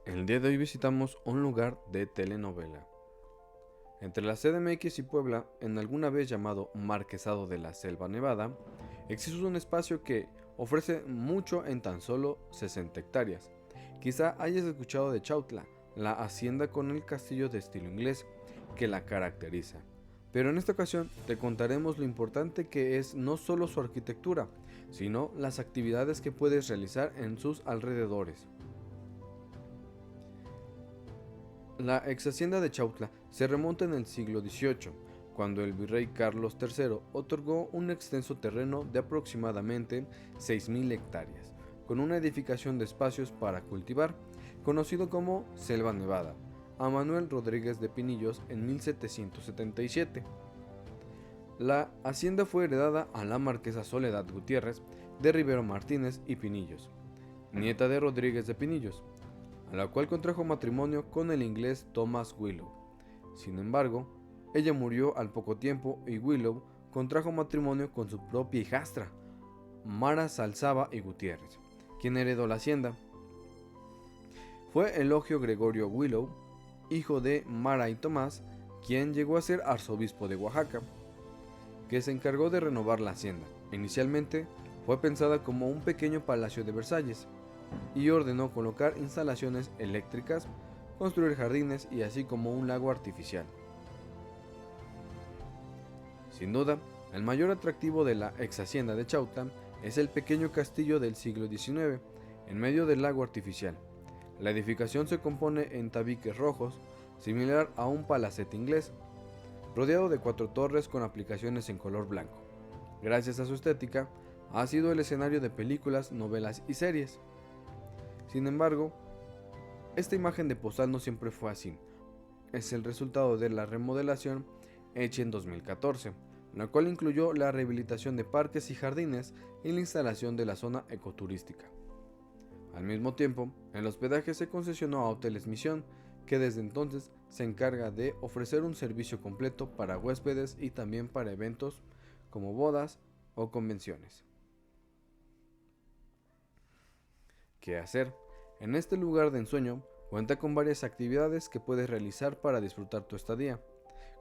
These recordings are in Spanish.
El día de hoy visitamos un lugar de telenovela. Entre la CDMX y Puebla, en alguna vez llamado Marquesado de la Selva Nevada, existe un espacio que ofrece mucho en tan solo 60 hectáreas. Quizá hayas escuchado de Chautla, la hacienda con el castillo de estilo inglés que la caracteriza. Pero en esta ocasión te contaremos lo importante que es no solo su arquitectura, sino las actividades que puedes realizar en sus alrededores. La ex hacienda de Chautla se remonta en el siglo XVIII, cuando el virrey Carlos III otorgó un extenso terreno de aproximadamente 6.000 hectáreas, con una edificación de espacios para cultivar, conocido como Selva Nevada, a Manuel Rodríguez de Pinillos en 1777. La hacienda fue heredada a la marquesa Soledad Gutiérrez de Rivero Martínez y Pinillos, nieta de Rodríguez de Pinillos, a la cual contrajo matrimonio con el inglés Thomas Willow. Sin embargo, ella murió al poco tiempo y Willow contrajo matrimonio con su propia hijastra, Mara Salzaba y Gutiérrez, quien heredó la hacienda. Fue Elogio Gregorio Willow, hijo de Mara y Tomás, quien llegó a ser arzobispo de Oaxaca, que se encargó de renovar la hacienda. Inicialmente fue pensada como un pequeño palacio de Versalles, y ordenó colocar instalaciones eléctricas, construir jardines y así como un lago artificial. Sin duda, el mayor atractivo de la ex hacienda de Chautla es el pequeño castillo del siglo XIX, en medio del lago artificial. La edificación se compone en tabiques rojos, similar a un palacete inglés, rodeado de 4 torres con aplicaciones en color blanco. Gracias a su estética, ha sido el escenario de películas, novelas y series. Sin embargo, esta imagen de postal no siempre fue así. Es el resultado de la remodelación hecha en 2014, la cual incluyó la rehabilitación de parques y jardines y la instalación de la zona ecoturística. Al mismo tiempo, el hospedaje se concesionó a Hoteles Misión, que desde entonces se encarga de ofrecer un servicio completo para huéspedes y también para eventos como bodas o convenciones. ¿Qué hacer? En este lugar de ensueño cuenta con varias actividades que puedes realizar para disfrutar tu estadía,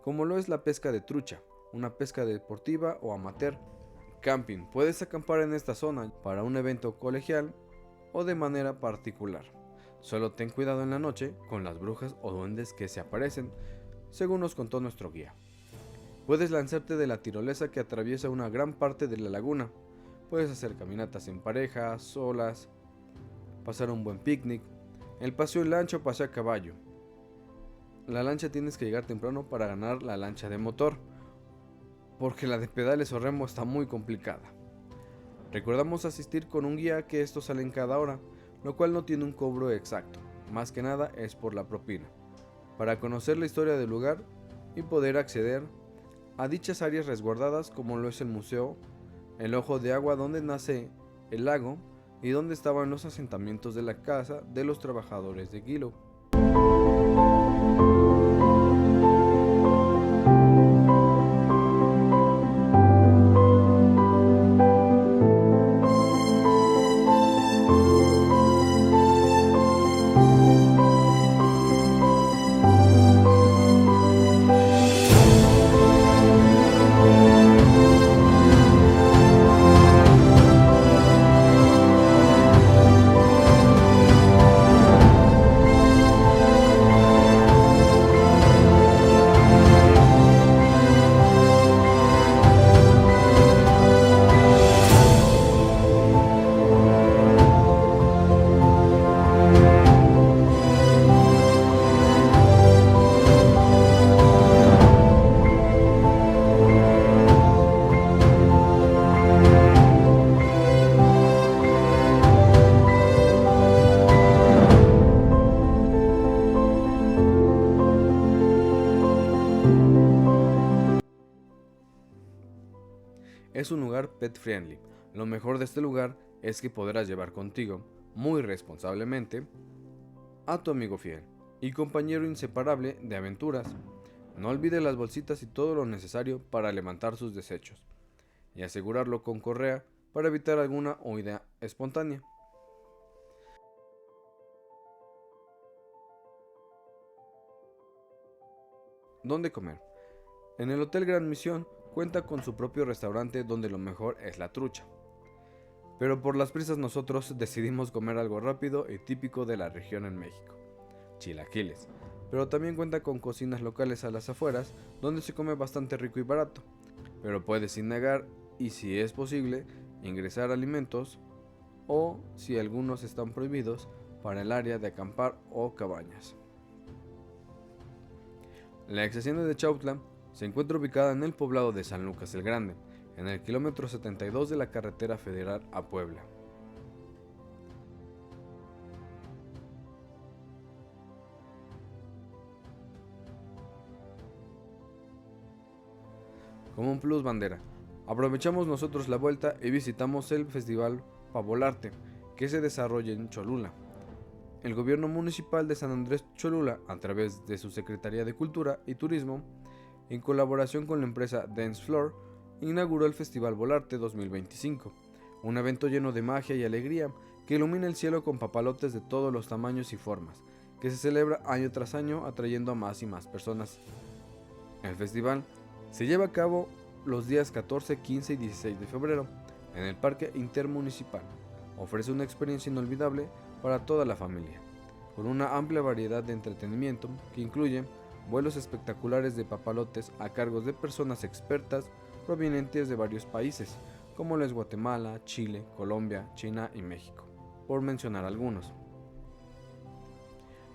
como lo es la pesca de trucha, una pesca deportiva o amateur. Camping, puedes acampar en esta zona para un evento colegial o de manera particular. Solo ten cuidado en la noche con las brujas o duendes que se aparecen, según nos contó nuestro guía. Puedes lanzarte de la tirolesa que atraviesa una gran parte de la laguna. Puedes hacer caminatas en pareja, solas, pasar un buen picnic, el paseo en lancha o paseo a caballo. La lancha tienes que llegar temprano para ganar la lancha de motor, porque la de pedales o remo está muy complicada. Recordamos asistir con un guía, que estos salen cada hora, lo cual no tiene un cobro exacto, más que nada es por la propina, para conocer la historia del lugar y poder acceder a dichas áreas resguardadas, como lo es el museo, el ojo de agua donde nace el lago y donde estaban los asentamientos de la casa de los trabajadores de Gilo. Es un lugar pet friendly. Lo mejor de este lugar es que podrás llevar contigo, muy responsablemente, a tu amigo fiel y compañero inseparable de aventuras. No olvides las bolsitas y todo lo necesario para levantar sus desechos, y asegurarlo con correa para evitar alguna huida espontánea. ¿Dónde comer? En el Hotel Gran Misión cuenta con su propio restaurante donde lo mejor es la trucha. Pero por las prisas nosotros decidimos comer algo rápido y típico de la región en México: chilaquiles. Pero también cuenta con cocinas locales a las afueras donde se come bastante rico y barato. Pero puedes sin negar y si es posible ingresar alimentos o si algunos están prohibidos para el área de acampar o cabañas. La ex hacienda de Chautla se encuentra ubicada en el poblado de San Lucas el Grande, en el kilómetro 72 de la carretera federal a Puebla. Como un plus bandera, aprovechamos nosotros la vuelta y visitamos el festival Pavolarte, que se desarrolla en Cholula. El gobierno municipal de San Andrés Cholula, a través de su Secretaría de Cultura y Turismo, en colaboración con la empresa Dance Floor, inauguró el Festival Volarte 2025, un evento lleno de magia y alegría que ilumina el cielo con papalotes de todos los tamaños y formas, que se celebra año tras año atrayendo a más y más personas. El festival se lleva a cabo los días 14, 15 y 16 de febrero en el Parque Intermunicipal. Ofrece una experiencia inolvidable para toda la familia, con una amplia variedad de entretenimiento que incluye vuelos espectaculares de papalotes a cargo de personas expertas provenientes de varios países, como lo es Guatemala, Chile, Colombia, China y México, por mencionar algunos.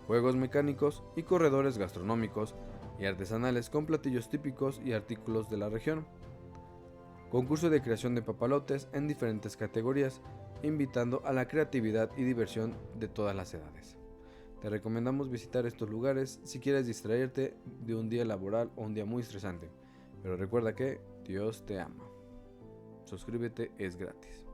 Juegos mecánicos y corredores gastronómicos y artesanales con platillos típicos y artículos de la región. Concurso de creación de papalotes en diferentes categorías, invitando a la creatividad y diversión de todas las edades. Te recomendamos visitar estos lugares si quieres distraerte de un día laboral o un día muy estresante. Pero recuerda que Dios te ama. Suscríbete, es gratis.